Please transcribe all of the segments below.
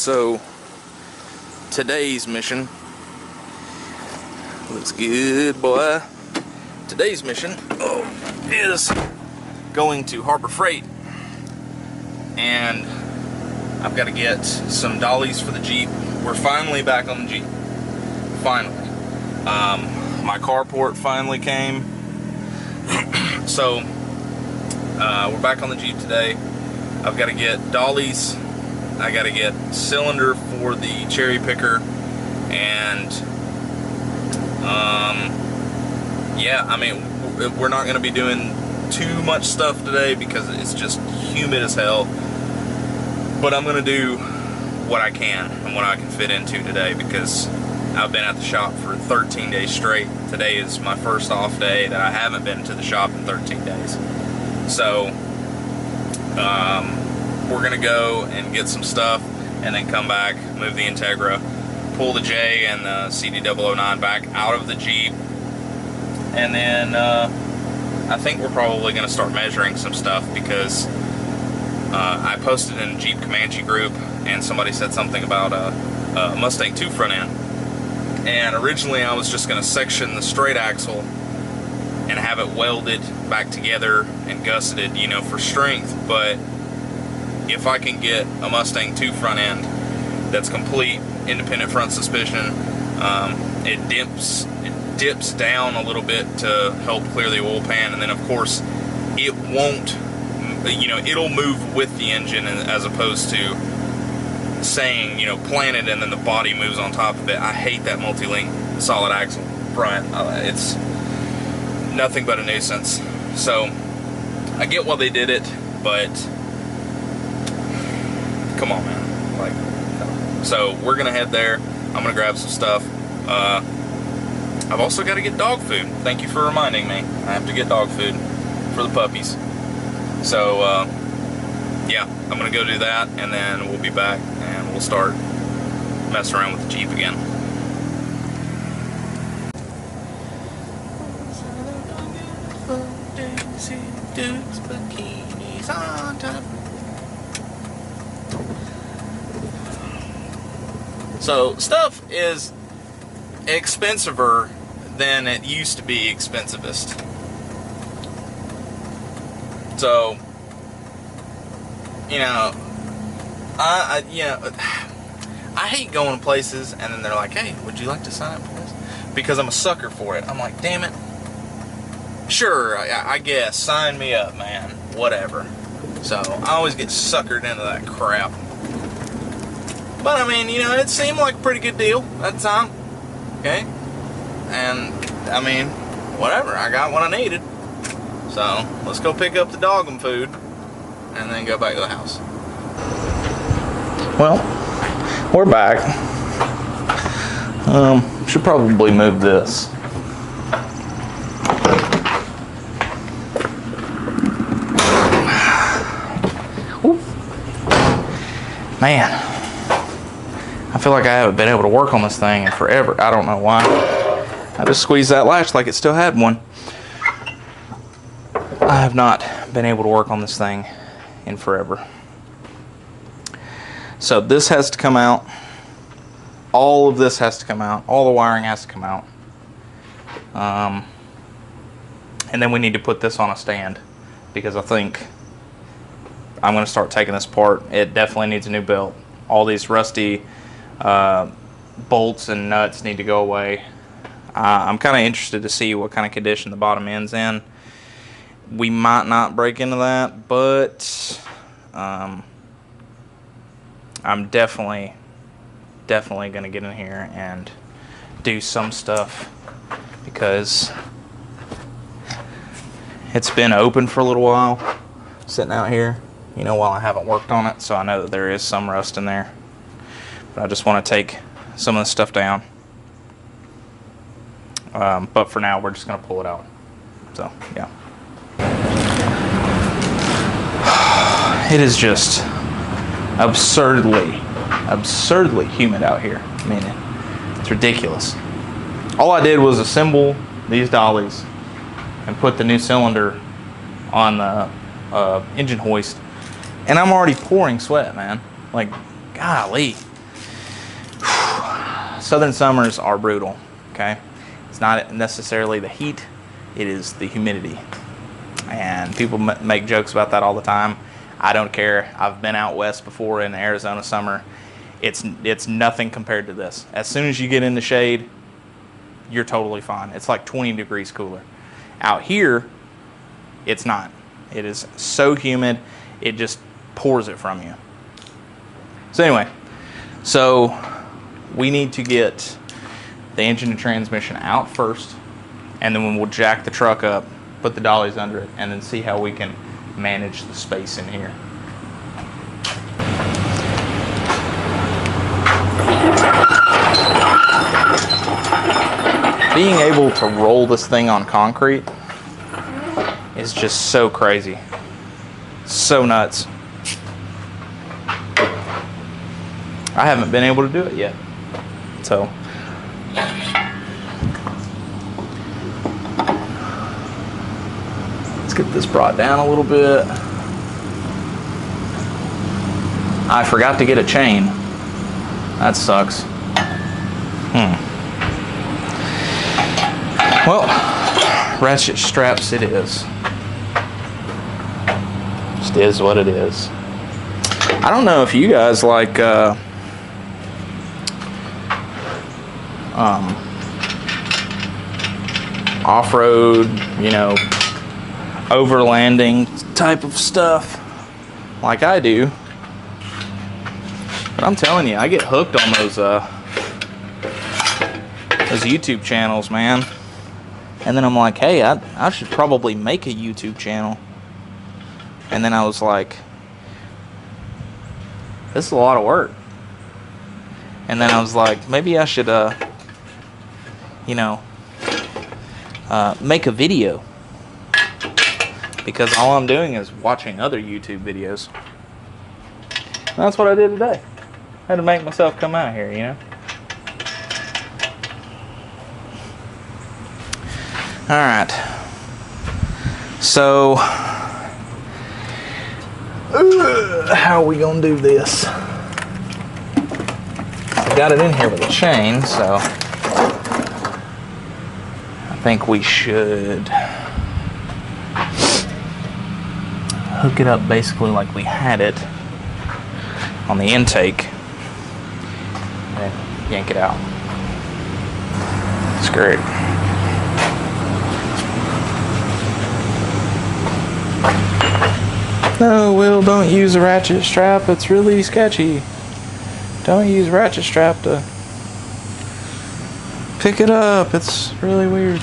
So today's mission looks good, boy. Today's mission is going to Harbor Freight, and I've got to get some dollies for the Jeep. We're finally back on the Jeep. Finally. My carport finally came. So we're back on the Jeep today. I've got to get dollies. I got to get cylinder for the cherry picker, and yeah, I mean, we're not going to be doing too much stuff today because it's just humid as hell, but I'm going to do what I can and what I can fit into today because I've been at the shop for 13 days straight. Today is my first off day that I haven't been to the shop in 13 days. So we're going to go and get some stuff and then come back, move the Integra, pull the J and the CD009 back out of the Jeep, and then I think we're probably going to start measuring some stuff because I posted in the Jeep Comanche group and somebody said something about a Mustang 2 front end, and originally I was just going to section the straight axle and have it welded back together and gusseted, you know, for strength. But if I can get a Mustang 2 front end that's complete independent front suspension, it dips down a little bit to help clear the oil pan, and then of course it won't, you know, it'll move with the engine as opposed to saying, you know, planted and then the body moves on top of it. I hate that multi-link solid axle front. It's nothing but a nuisance. So I get why they did it, but come on, man. Like, no. So we're gonna head there. I'm gonna grab some stuff. I've also got to get dog food. Thank you for reminding me. I have to get dog food for the puppies. So yeah, I'm gonna go do that, and then we'll be back and we'll start messing around with the Jeep again. So stuff is expensiver than it used to be expensivest. So, you know, I hate going to places and then they're like, hey, would you like to sign up for this? Because I'm a sucker for it. I'm like, damn it. Sure, I guess, sign me up, man. Whatever. So, I always get suckered into that crap. But, I mean, you know, it seemed like a pretty good deal at the time. Okay? And, I mean, whatever. I got what I needed. So, let's go pick up the doggum food and then go back to the house. Well, we're back. Should probably move this. Ooh. Man, I feel like I haven't been able to work on this thing in forever. I don't know why. I just squeezed that latch like it still had one. I have not been able to work on this thing in forever. So this has to come out. All of this has to come out. All the wiring has to come out. And then we need to put this on a stand because I think I'm going to start taking this apart. It definitely needs a new belt. All these rusty bolts and nuts need to go away. I'm kind of interested to see what kind of condition the bottom end's in. We might not break into that, but I'm definitely going to get in here and do some stuff because it's been open for a little while, sitting out here, you know, while I haven't worked on it, so I know that there is some rust in there. But I just want to take some of the stuff down. But for now, we're just going to pull it out. So, yeah. It is just absurdly humid out here. I mean, it's ridiculous. All I did was assemble these dollies and put the new cylinder on the engine hoist, and I'm already pouring sweat, man. Like, golly. southern summers are brutal, okay? It's not necessarily the heat, it is the humidity. And people make jokes about that all the time. I don't care. I've been out west before in Arizona summer. It's nothing compared to this. As soon as you get in the shade, you're totally fine. It's like 20 degrees cooler. Out here, it's not. It is so humid, it just pours it from you. So anyway, so we need to get the engine and transmission out first, and then we'll jack the truck up, put the dollies under it, and then see how we can manage the space in here. Being able to roll this thing on concrete is just so crazy. So nuts. I haven't been able to do it yet. So let's get this brought down a little bit. I forgot to get a chain. That sucks. Well, ratchet straps it is. Just is what it is. I don't know if you guys like off-road, you know, overlanding type of stuff like I do. But I'm telling you, I get hooked on those YouTube channels, man. And then I'm like, hey, I should probably make a YouTube channel. And then I was like, this is a lot of work. And then I was like, maybe I should, you know, make a video. Because all I'm doing is watching other YouTube videos. And that's what I did today. I had to make myself come out here, you know. Alright. So, how are we going to do this? I got it in here with a chain, so I think we should hook it up basically like we had it on the intake and yank it out. It's great. No, Will, don't use a ratchet strap. It's really sketchy. Don't use a ratchet strap to pick it up. It's really weird.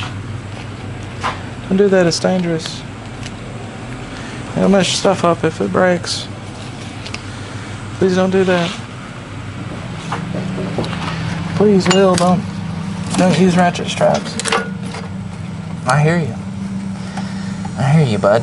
Don't do that. It's dangerous. It'll mess your stuff up if it breaks. Please don't do that. Please, Will, don't use ratchet straps. I hear you. I hear you, bud.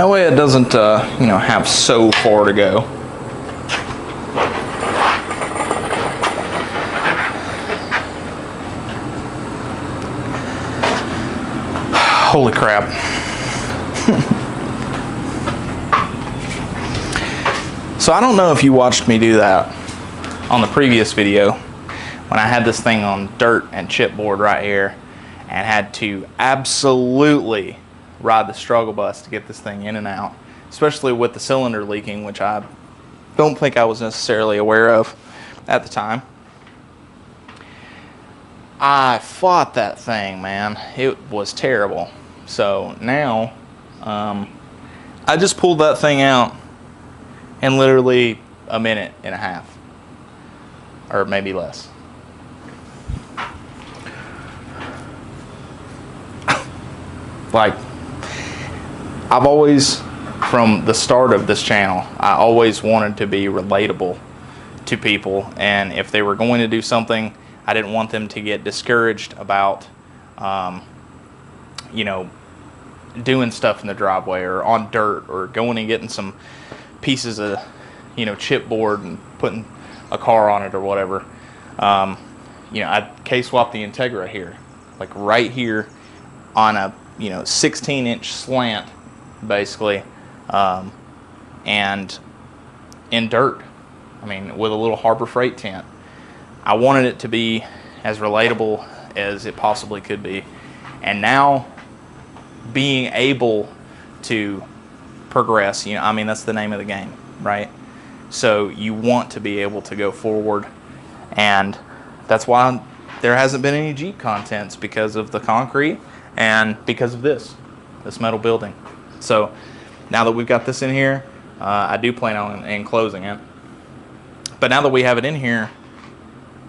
That way it doesn't, you know, have so far to go. Holy crap. So I don't know if you watched me do that on the previous video when I had this thing on dirt and chipboard right here and had to absolutely ride the struggle bus to get this thing in and out, especially with the cylinder leaking, which I don't think I was necessarily aware of at the time. I fought that thing, man. It was terrible. So now I just pulled that thing out in literally a minute and a half, or maybe less. Like, I've always, from the start of this channel, I always wanted to be relatable to people, and if they were going to do something, I didn't want them to get discouraged about, you know, doing stuff in the driveway or on dirt or going and getting some pieces of, you know, chipboard and putting a car on it or whatever. You know, I K-swapped the Integra here, like right here on a, you know, 16-inch slant, basically, and in dirt. I mean, with a little Harbor Freight tent. I wanted it to be as relatable as it possibly could be. And now, being able to progress, you know, I mean, that's the name of the game, right? So you want to be able to go forward, and that's why there hasn't been any Jeep contents, because of the concrete and because of this metal building. So now that we've got this in here, I do plan on enclosing it. But now that we have it in here,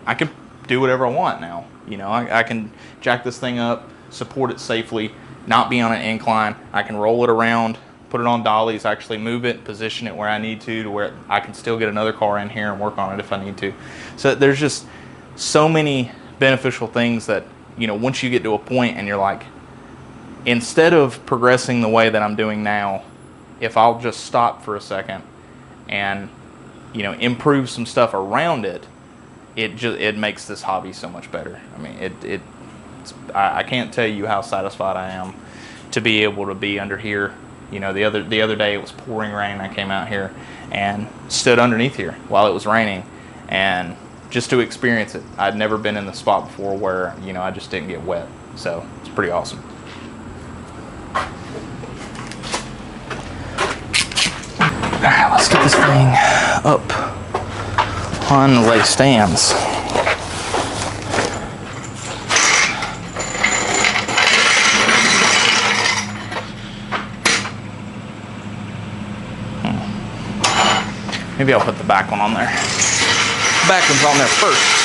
I can do whatever I want now. You know, I can jack this thing up, support it safely, not be on an incline. I can roll it around, put it on dollies, actually move it, position it where I need to where I can still get another car in here and work on it if I need to. So there's just so many beneficial things that, you know, once you get to a point and you're like, instead of progressing the way that I'm doing now, if I'll just stop for a second and, you know, improve some stuff around it, it makes this hobby so much better. I mean, I can't tell you how satisfied I am to be able to be under here. You know, the other day it was pouring rain. I came out here and stood underneath here while it was raining, and just to experience it. I'd never been in the spot before where, you know, I just didn't get wet. So it's pretty awesome. All right, let's get this thing up on the lay stands. Maybe I'll put the back one on there. The back one's on there first.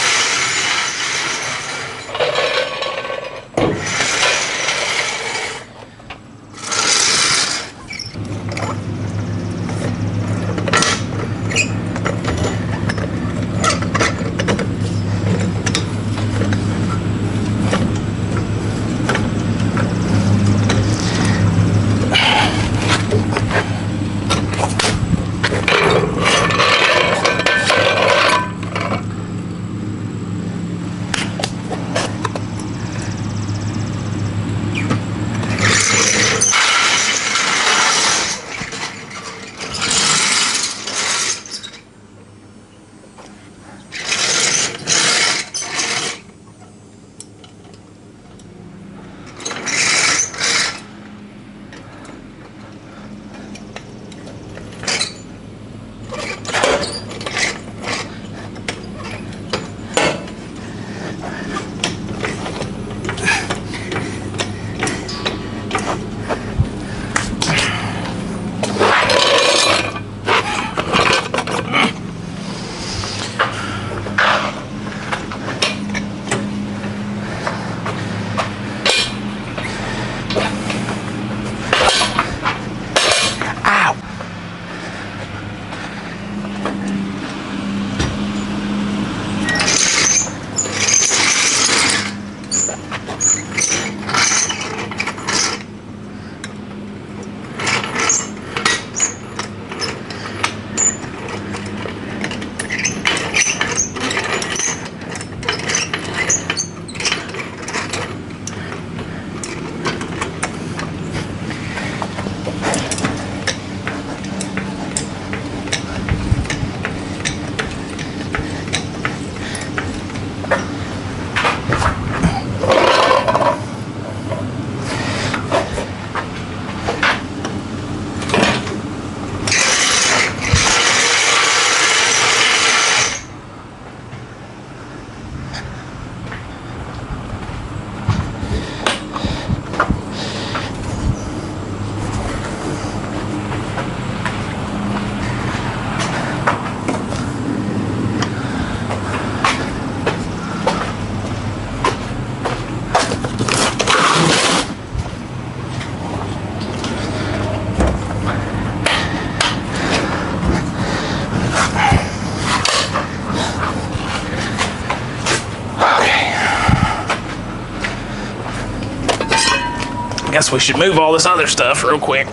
I guess we should move all this other stuff real quick.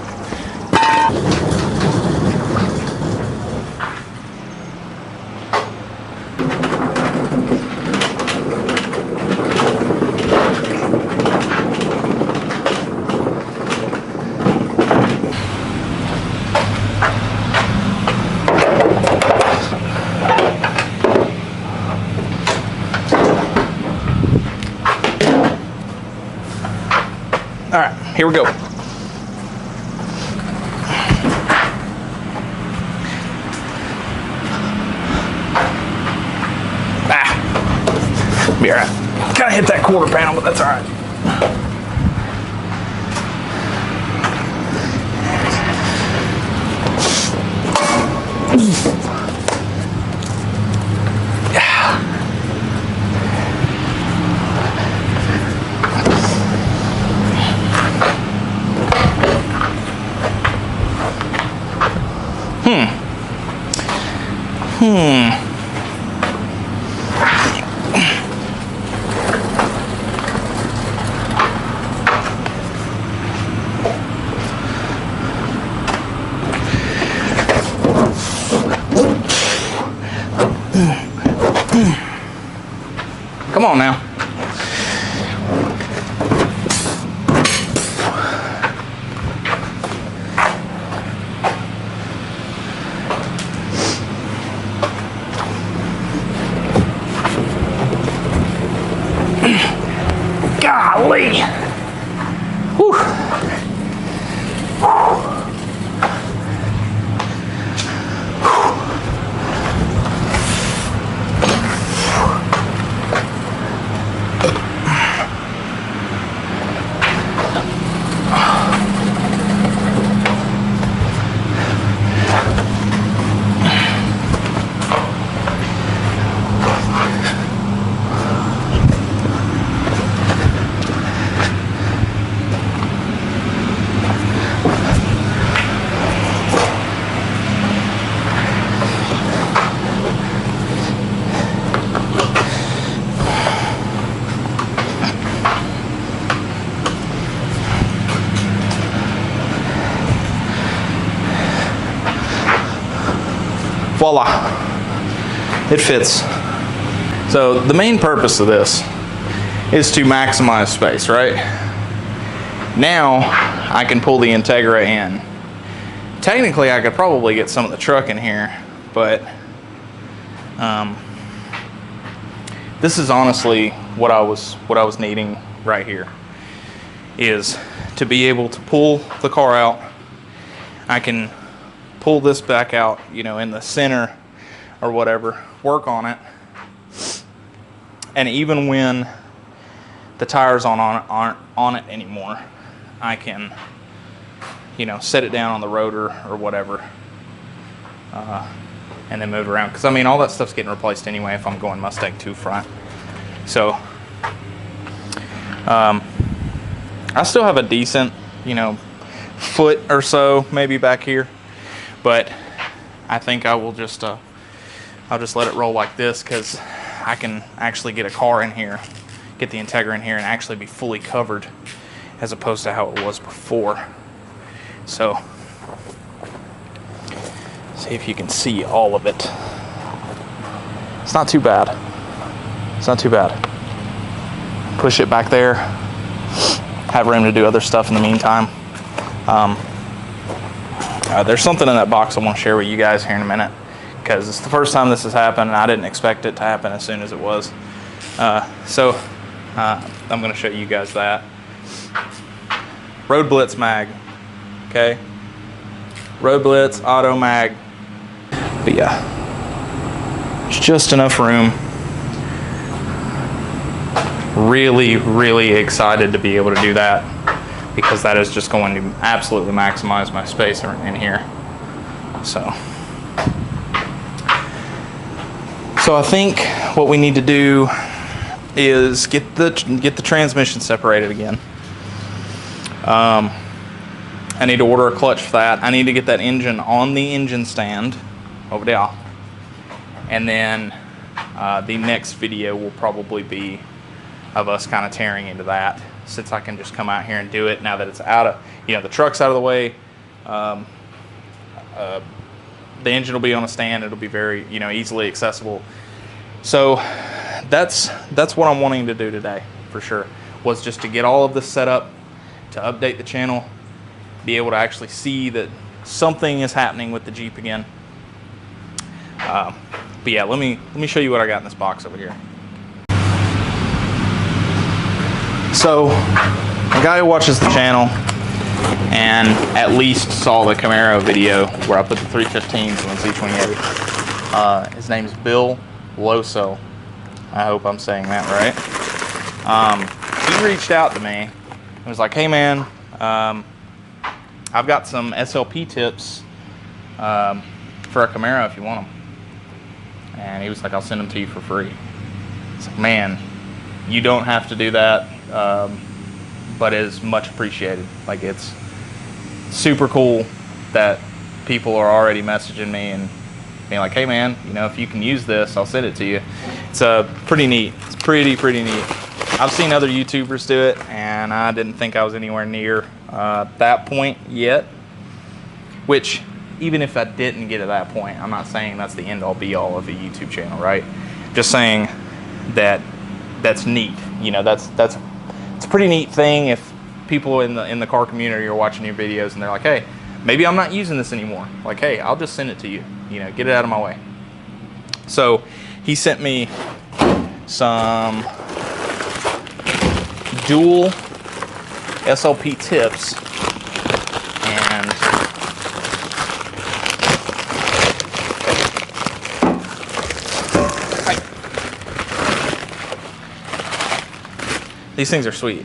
All right, here we go. Be all right. Kind of hit that quarter panel, but that's all right. Come on now. Golly. Whew. Voila, it fits. So the main purpose of this is to maximize space, right? Now I can pull the Integra in. Technically I could probably get some of the truck in here, but this is honestly what I was needing right here, is to be able to pull the car out. I can pull this back out, you know, in the center or whatever, work on it, and even when the tires aren't on it anymore, I can, you know, set it down on the rotor or whatever, and then move around, because I mean all that stuff's getting replaced anyway if I'm going Mustang 2 front. So I still have a decent, you know, foot or so maybe back here, but I think I will just I'll just let it roll like this, because I can actually get a car in here, get the Integra in here, and actually be fully covered as opposed to how it was before. So see if you can see all of it. It's not too bad. It's not too bad. Push it back there, have room to do other stuff in the meantime. There's something in that box I want to share with you guys here in a minute, because it's the first time this has happened and I didn't expect it to happen as soon as it was. So I'm going to show you guys that. Road Blitz mag, okay? Road Blitz Auto mag. But yeah, it's just enough room. Really, really excited to be able to do that, because that is just going to absolutely maximize my space in here. So I think what we need to do is get the transmission separated again. I need to order a clutch for that. I need to get that engine on the engine stand over there. And then the next video will probably be of us kind of tearing into that since I can just come out here and do it now that it's out of, the truck's out of the way. The engine will be on a stand. It'll be very, easily accessible. So that's what I'm wanting to do today, for sure, was just to get all of this set up, to update the channel, be able to actually see that something is happening with the Jeep again. But yeah, let me show you what I got in this box over here. So, a guy who watches the channel and at least saw the Camaro video where I put the 315s on the Z28. His name's Bill Loso. I hope I'm saying that right. He reached out to me and was like, hey man, I've got some SLP tips for a Camaro if you want them. And he was like, I'll send them to you for free. It's like, man, you don't have to do that, but it is much appreciated. Like, it's super cool that people are already messaging me and being like, hey man, if you can use this, I'll send it to you. It's pretty neat. It's pretty neat. I've seen other YouTubers do it, and I didn't think I was anywhere near that point yet. Which, even if I didn't get to that point, I'm not saying that's the end-all be-all of a YouTube channel, right? Just saying that that's neat. It's a pretty neat thing if people in the car community are watching your videos and they're like, hey, maybe I'm not using this anymore. Like, hey, I'll just send it to you. Get it out of my way. So he sent me some dual SLP tips, and these things are sweet.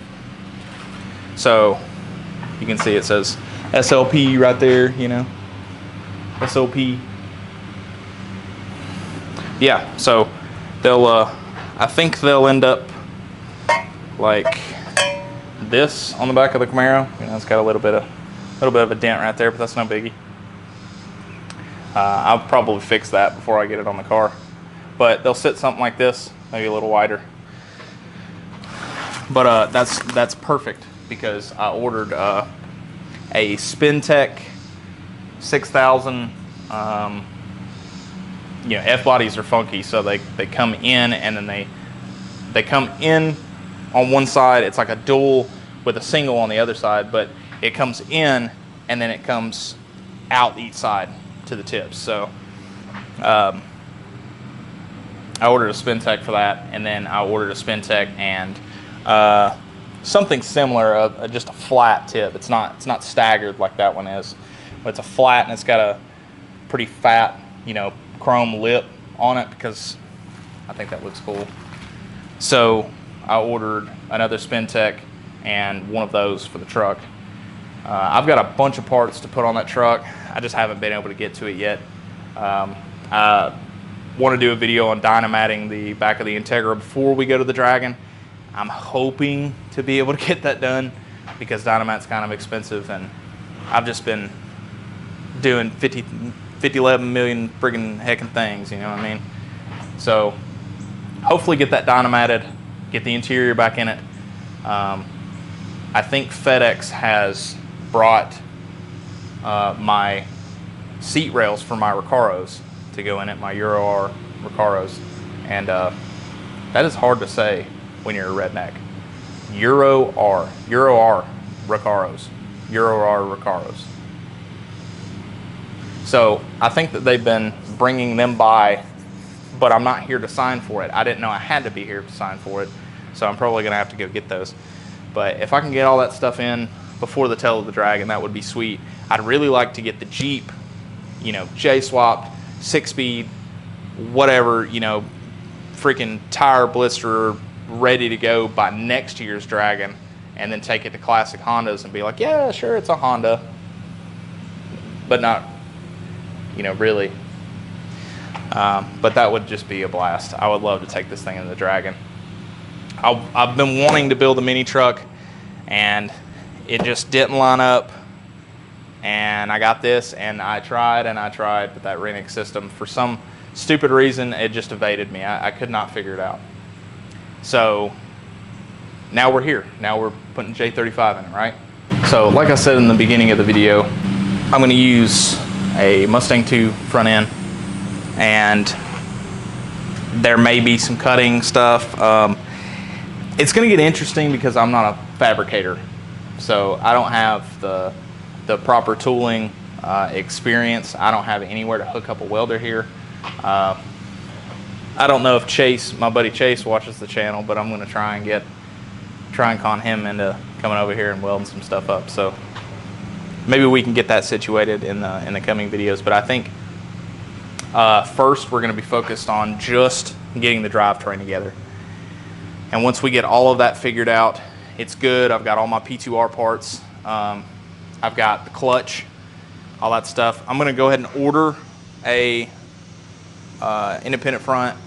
So you can see it says SLP right there, SLP. Yeah, so they'll I think they'll end up like this on the back of the Camaro. It's got a little bit of a dent right there, but that's no biggie. I'll probably fix that before I get it on the car. But they'll sit something like this, maybe a little wider. But that's perfect, because I ordered a SpinTech 6000. F bodies are funky, so they come in, and then they come in on one side. It's like a dual with a single on the other side, but it comes in and then it comes out each side to the tips. So I ordered a SpinTech for that, and then I ordered a SpinTech and something similar, just a flat tip. It's not staggered like that one is, but it's a flat, and it's got a pretty fat, chrome lip on it, because I think that looks cool. So I ordered another SpinTech and one of those for the truck. I've got a bunch of parts to put on that truck. I just haven't been able to get to it yet. I want to do a video on dynamatting the back of the Integra before we go to the Dragon. I'm hoping to be able to get that done, because dynamat's kind of expensive, and I've just been doing 11 million friggin' heckin' things, you know what I mean? So hopefully get that dynamated, get the interior back in it. I think FedEx has brought my seat rails for my Recaros to go in it, my Euro R Recaros, and that is hard to say when you're a redneck. Euro R Recaros, Euro R Recaros. So I think that they've been bringing them by, but I'm not here to sign for it. I didn't know I had to be here to sign for it, so I'm probably going to have to go get those. But if I can get all that stuff in before the tail of the Dragon, that would be sweet. I'd really like to get the Jeep, J-swapped, 6-speed, whatever, freaking tire blister ready to go by next year's Dragon, and then take it to classic Hondas and be like, yeah, sure, it's a Honda, but not, really. But that would just be a blast. I would love to take this thing in the Dragon. I've been wanting to build a mini truck, and it just didn't line up. And I got this, and I tried, but that Renix system, for some stupid reason, it just evaded me. I could not figure it out. So now we're here. Now we're putting J35 in it, right? So like I said in the beginning of the video, I'm gonna use a Mustang 2 front end, and there may be some cutting stuff. It's gonna get interesting because I'm not a fabricator. So I don't have the proper tooling experience. I don't have anywhere to hook up a welder here. I don't know if Chase, my buddy Chase, watches the channel, but I'm gonna try and con him into coming over here and welding some stuff up. So maybe we can get that situated in the coming videos. But I think first we're gonna be focused on just getting the drivetrain together. And once we get all of that figured out, it's good. I've got all my P2R parts. I've got the clutch, all that stuff. I'm gonna go ahead and order a independent front,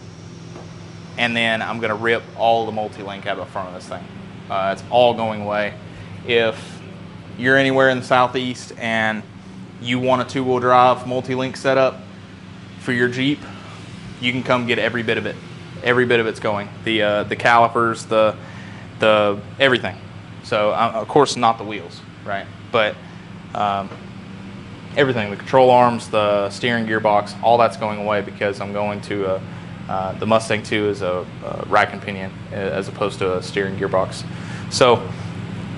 and then I'm gonna rip all the multi-link out of the front of this thing. It's all going away. If you're anywhere in the Southeast and you want a two-wheel drive multi-link setup for your Jeep, you can come get every bit of it. Every bit of it's going. The calipers, the everything. So of course not the wheels, right? But everything, the control arms, the steering gearbox, all that's going away because I'm going to the Mustang 2 is a rack and pinion as opposed to a steering gearbox. So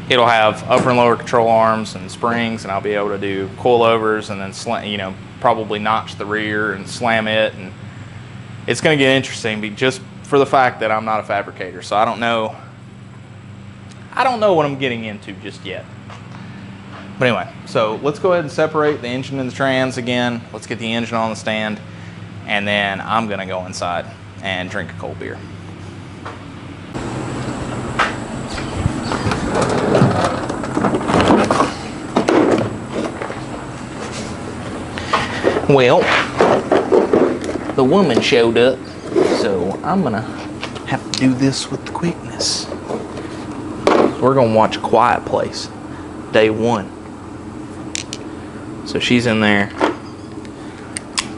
it'll have upper and lower control arms and springs, and I'll be able to do coilovers and then probably notch the rear and slam it, and it's going to get interesting just for the fact that I'm not a fabricator. So I don't know what I'm getting into just yet. But anyway, so let's go ahead and separate the engine and the trans again. Let's get the engine on the stand, and then I'm gonna go inside and drink a cold beer. Well, the woman showed up, so I'm gonna have to do this with quickness. We're gonna watch A Quiet Place, day 1. So she's in there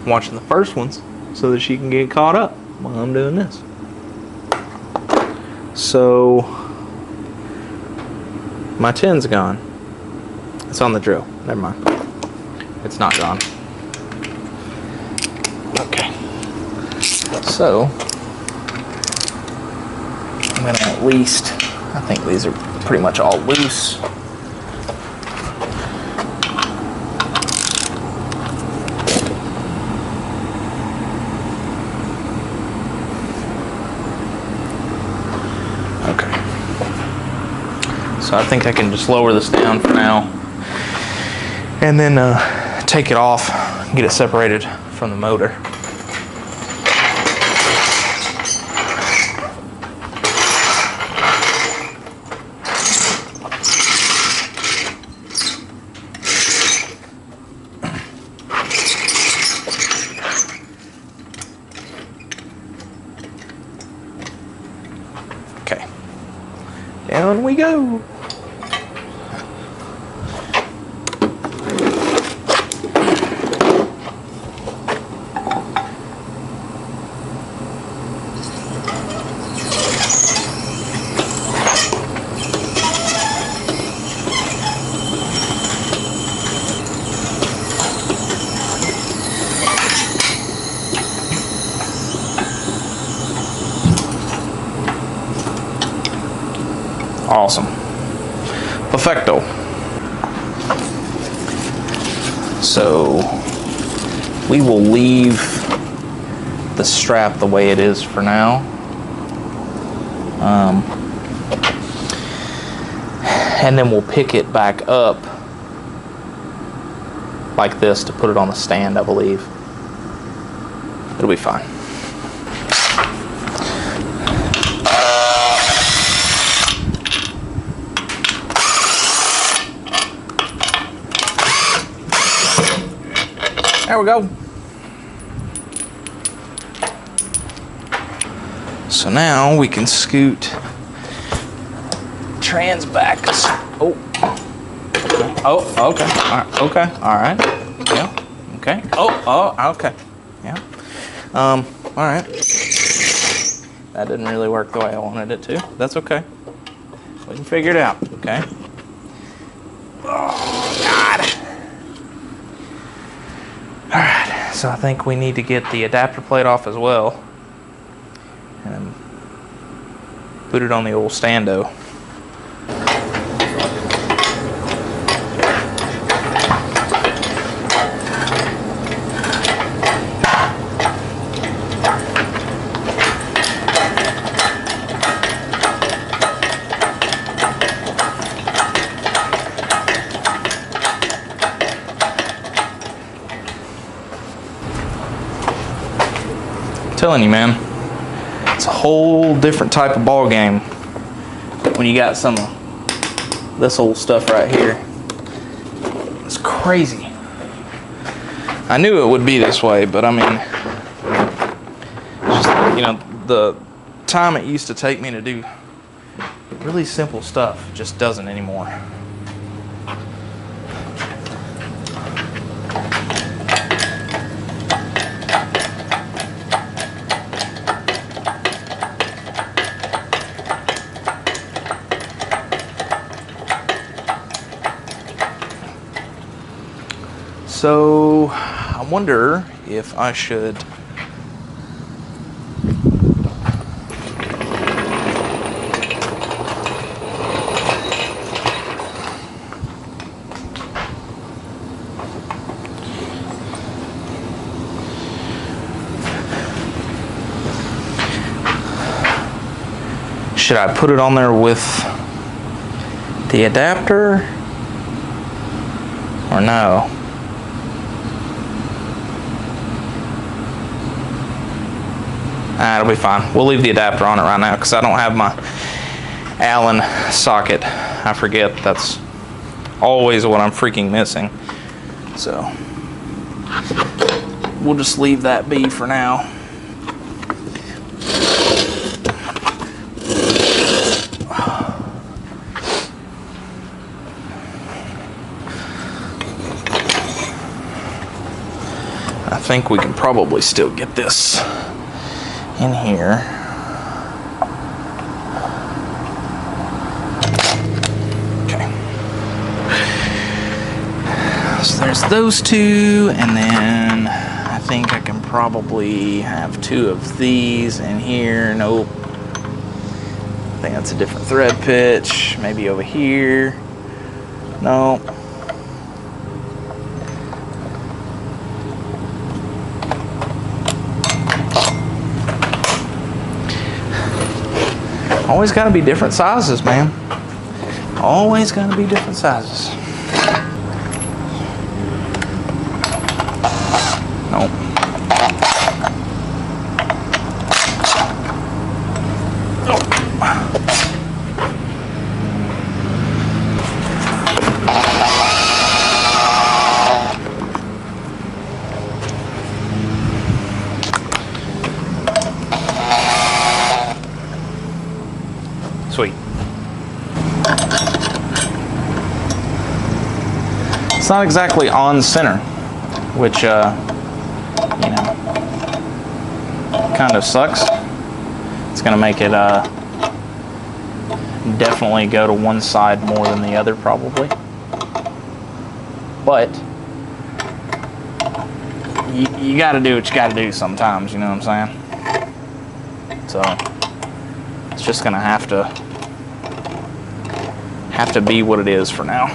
watching the first ones so that she can get caught up while I'm doing this. So my 10's gone. It's on the drill. Never mind. It's not gone. Okay. So I'm gonna at least, I think these are pretty much all loose. So I think I can just lower this down for now and then take it off, get it separated from the motor. Okay, down we go. Awesome. Perfecto. So we will leave the strap the way it is for now. And then we'll pick it back up like this to put it on the stand, I believe. It'll be fine. There we go. So now we can scoot trans back. Oh. Oh, okay. All right. Okay. All right. Yeah. Okay. Oh, okay. Yeah. All right. That didn't really work the way I wanted it to. That's okay. We can figure it out, okay? Oh, God. Alright, so I think we need to get the adapter plate off as well. And put it on the old stando. Telling you, man, it's a whole different type of ball game when you got some of this old stuff right here. It's crazy. I knew it would be this way, but I mean, just, you know, the time it used to take me to do really simple stuff just doesn't anymore. So I wonder if I should I put it on there with the adapter or no? It'll be fine. We'll leave the adapter on it right now because I don't have my Allen socket. I forget. That's always what I'm freaking missing. So we'll just leave that be for now. I think we can probably still get this in here. Okay. So there's those two, and then I think I can probably have two of these in here. Nope. I think that's a different thread pitch. Maybe over here. Nope. Always got to be different sizes, man. Always got to be different sizes. Nope. Sweet. It's not exactly on center, which, you know, kind of sucks. It's going to make it definitely go to one side more than the other, probably. But you got to do what you got to do sometimes, you know what I'm saying? So it's just going to have to be what it is for now.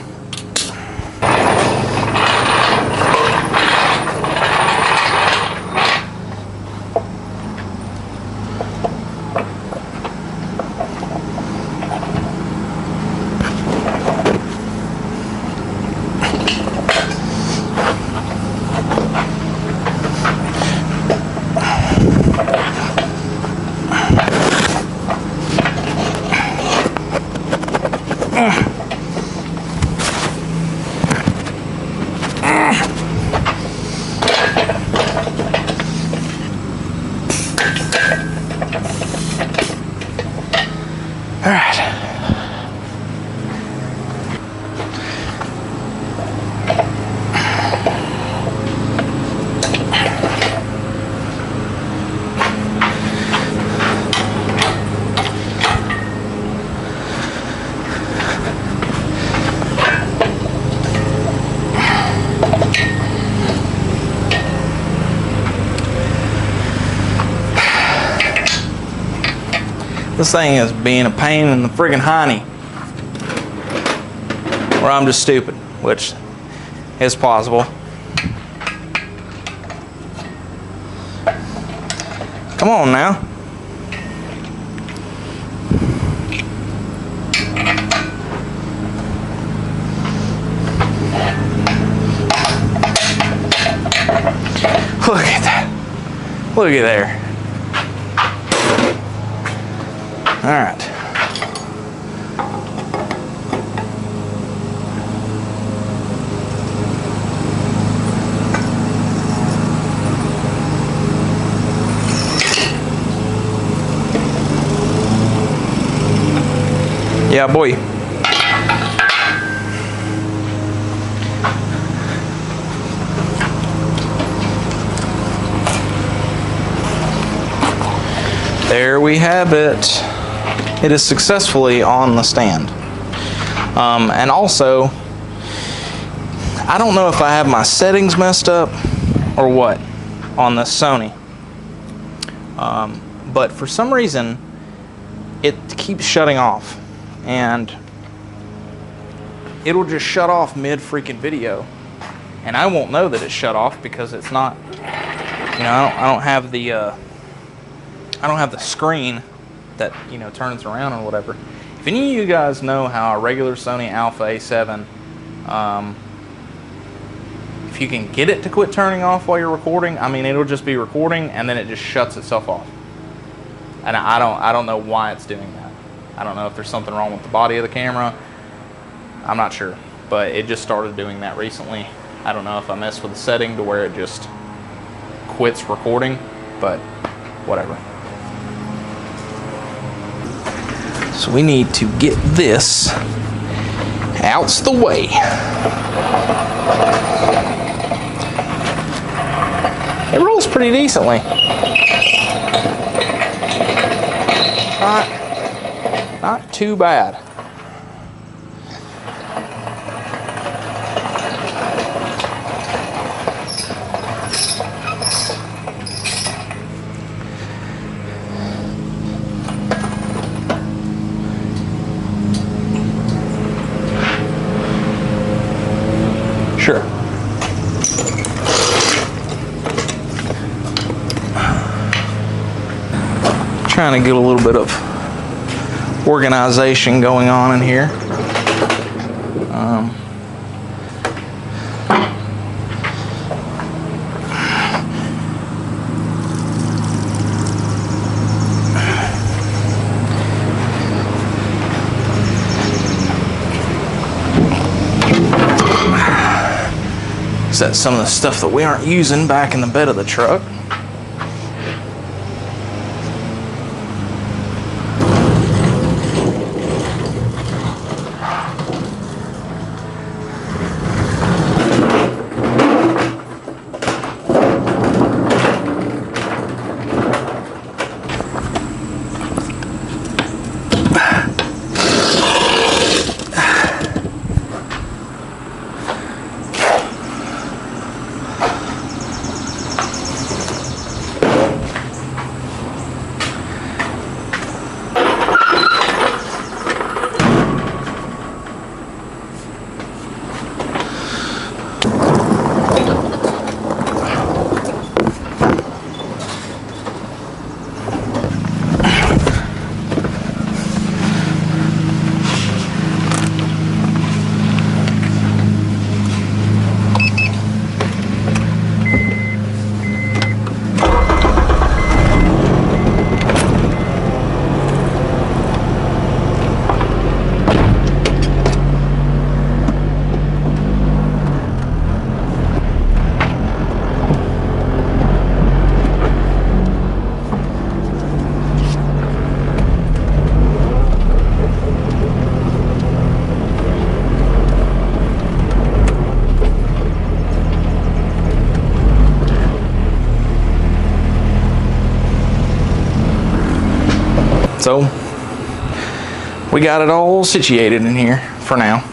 This thing is being a pain in the friggin' hiney. Or I'm just stupid, which is plausible. Come on now. Look at that. Look at there. All right. Yeah, boy. There we have it. It is successfully on the stand. And also, I don't know if I have my settings messed up or what on the Sony. But for some reason, it keeps shutting off. And it'll just shut off mid freaking video. And I won't know that it's shut off because it's not, you know, I don't have the screen that, you know, turns around or whatever. If any of you guys know how a regular Sony Alpha A7, if you can get it to quit turning off while you're recording, I mean, it'll just be recording and then it just shuts itself off. And I don't know why it's doing that. I don't know if there's something wrong with the body of the camera. I'm not sure, but it just started doing that recently. I don't know if I messed with the setting to where it just quits recording, but whatever. So we need to get this out the way. It rolls pretty decently. Not too bad. Sure. Trying to get a little bit of organization going on in here. Set some of the stuff that we aren't using back in the bed of the truck. So we got it all situated in here for now.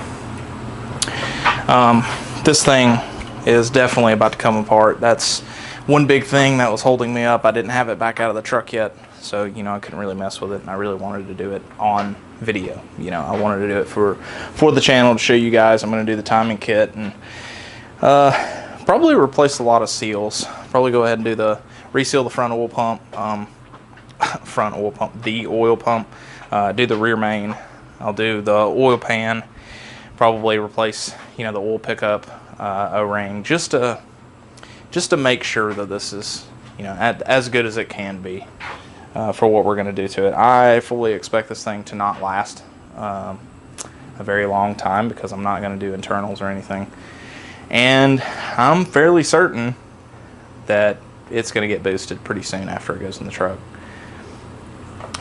This thing is definitely about to come apart. That's one big thing that was holding me up. I didn't have it back out of the truck yet, so you know I couldn't really mess with it, and I really wanted to do it on video. You know, I wanted to do it for the channel to show you guys. I'm going to do the timing kit, and probably replace a lot of seals. Probably go ahead and do reseal the front oil pump, the oil pump, do the rear main. I'll do the oil pan, probably replace, you know, the oil pickup O-ring, just to make sure that this is, you know, as good as it can be for what we're going to do to it. I fully expect this thing to not last a very long time, because I'm not going to do internals or anything. And I'm fairly certain that it's going to get boosted pretty soon after it goes in the truck.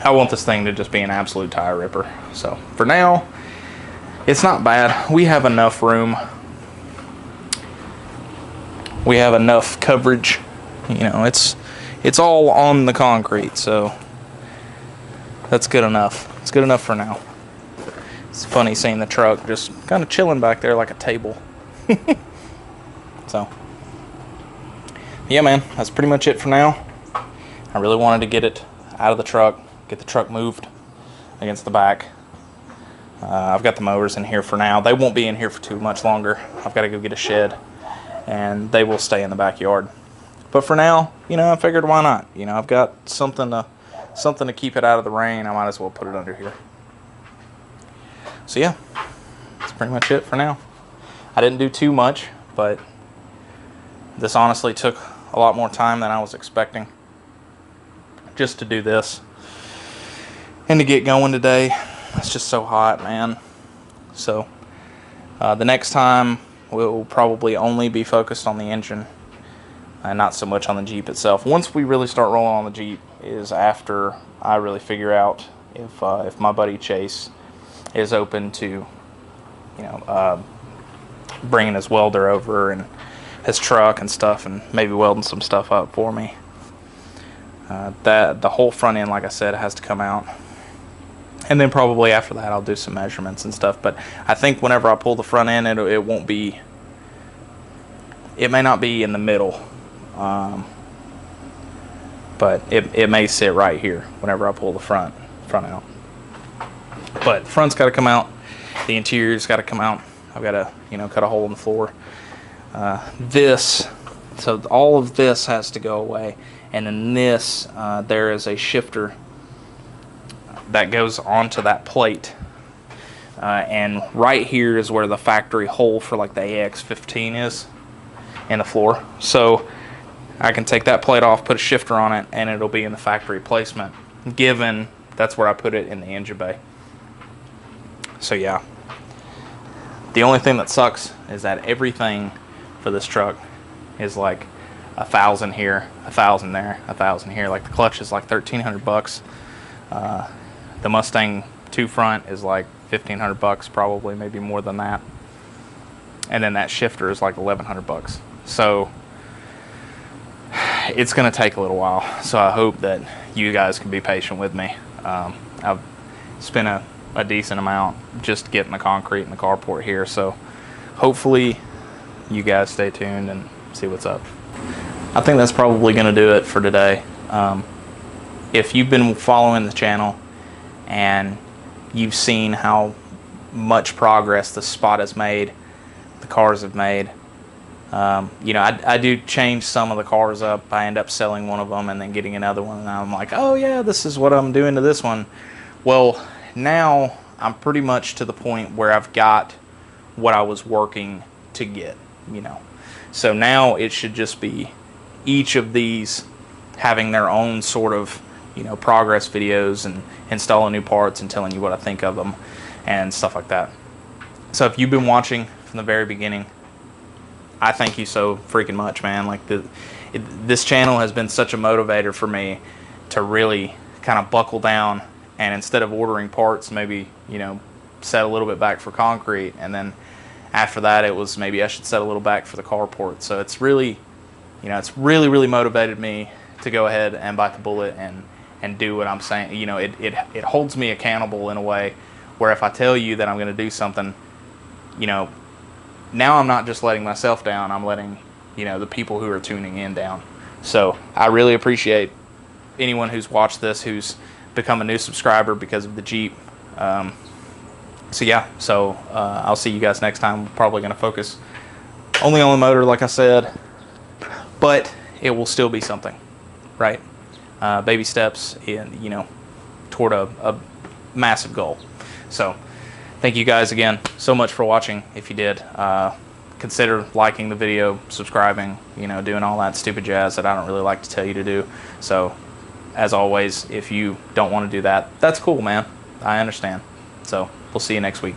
I want this thing to just be an absolute tire ripper. So for now, it's not bad. We have enough room. We have enough coverage. You know, it's all on the concrete, so that's good enough. It's good enough for now. It's funny seeing the truck just kind of chilling back there like a table. So yeah, man, that's pretty much it for now. I really wanted to get it out of the truck, get the truck moved against the back. I've got the mowers in here for now. They won't be in here for too much longer. I've got to go get a shed, and they will stay in the backyard. But for now, you know, I figured why not? You know, I've got something to keep it out of the rain. I might as well put it under here. So yeah, that's pretty much it for now. I didn't do too much, but this honestly took a lot more time than I was expecting just to do this and to get going today. It's just so hot, man. So the next time we'll probably only be focused on the engine and not so much on the Jeep itself. Once we really start rolling on the Jeep is after I really figure out if my buddy Chase is open to, you know, bringing his welder over and his truck and stuff, and maybe welding some stuff up for me. That the whole front end, like I said, has to come out, and then probably after that I'll do some measurements and stuff. But I think whenever I pull the front end, it won't be, it may not be in the middle, but it may sit right here whenever I pull the front out. But front's got to come out, the interior's got to come out. I've got to, you know, cut a hole in the floor. So all of this has to go away, and in this there is a shifter that goes onto that plate, and right here is where the factory hole for like the AX15 is in the floor. So I can take that plate off, put a shifter on it, and it'll be in the factory placement, given that's where I put it in the engine bay. So yeah, the only thing that sucks is that everything for this truck is like $1,000 here, $1,000 there, $1,000 here. Like the clutch is like $1,300. The Mustang 2 front is like $1,500, probably, maybe more than that. And then that shifter is like $1,100. So it's going to take a little while. So I hope that you guys can be patient with me. I've spent a decent amount just getting the concrete and the carport here. So hopefully you guys stay tuned and see what's up. I think that's probably going to do it for today. If you've been following the channel and you've seen how much progress the Spot has made, the cars have made, you know, I do change some of the cars up. I end up selling one of them and then getting another one, and I'm like, oh yeah, this is what I'm doing to this one. Well, now I'm pretty much to the point where I've got what I was working to get, you know. So now it should just be each of these having their own sort of, you know, progress videos and installing new parts and telling you what I think of them and stuff like that. So if you've been watching from the very beginning, I thank you so freaking much, man. Like this channel has been such a motivator for me to really kind of buckle down, and instead of ordering parts, maybe, you know, set a little bit back for concrete, and then after that it was maybe I should set a little back for the carport. So it's really, you know, it's really motivated me to go ahead and bite the bullet and do what I'm saying. You know, it holds me accountable in a way where if I tell you that I'm going to do something, you know, now I'm not just letting myself down, I'm letting, you know, the people who are tuning in down. So I really appreciate anyone who's watched this who's become a new subscriber because of the Jeep. So yeah, I'll see you guys next time. We're probably going to focus only on the motor, like I said, but it will still be something, right? Baby steps, in, toward a massive goal. So thank you guys again so much for watching. If you did, consider liking the video, subscribing, doing all that stupid jazz that I don't really like to tell you to do. So as always, if you don't want to do that, that's cool, man. I understand. So we'll see you next week.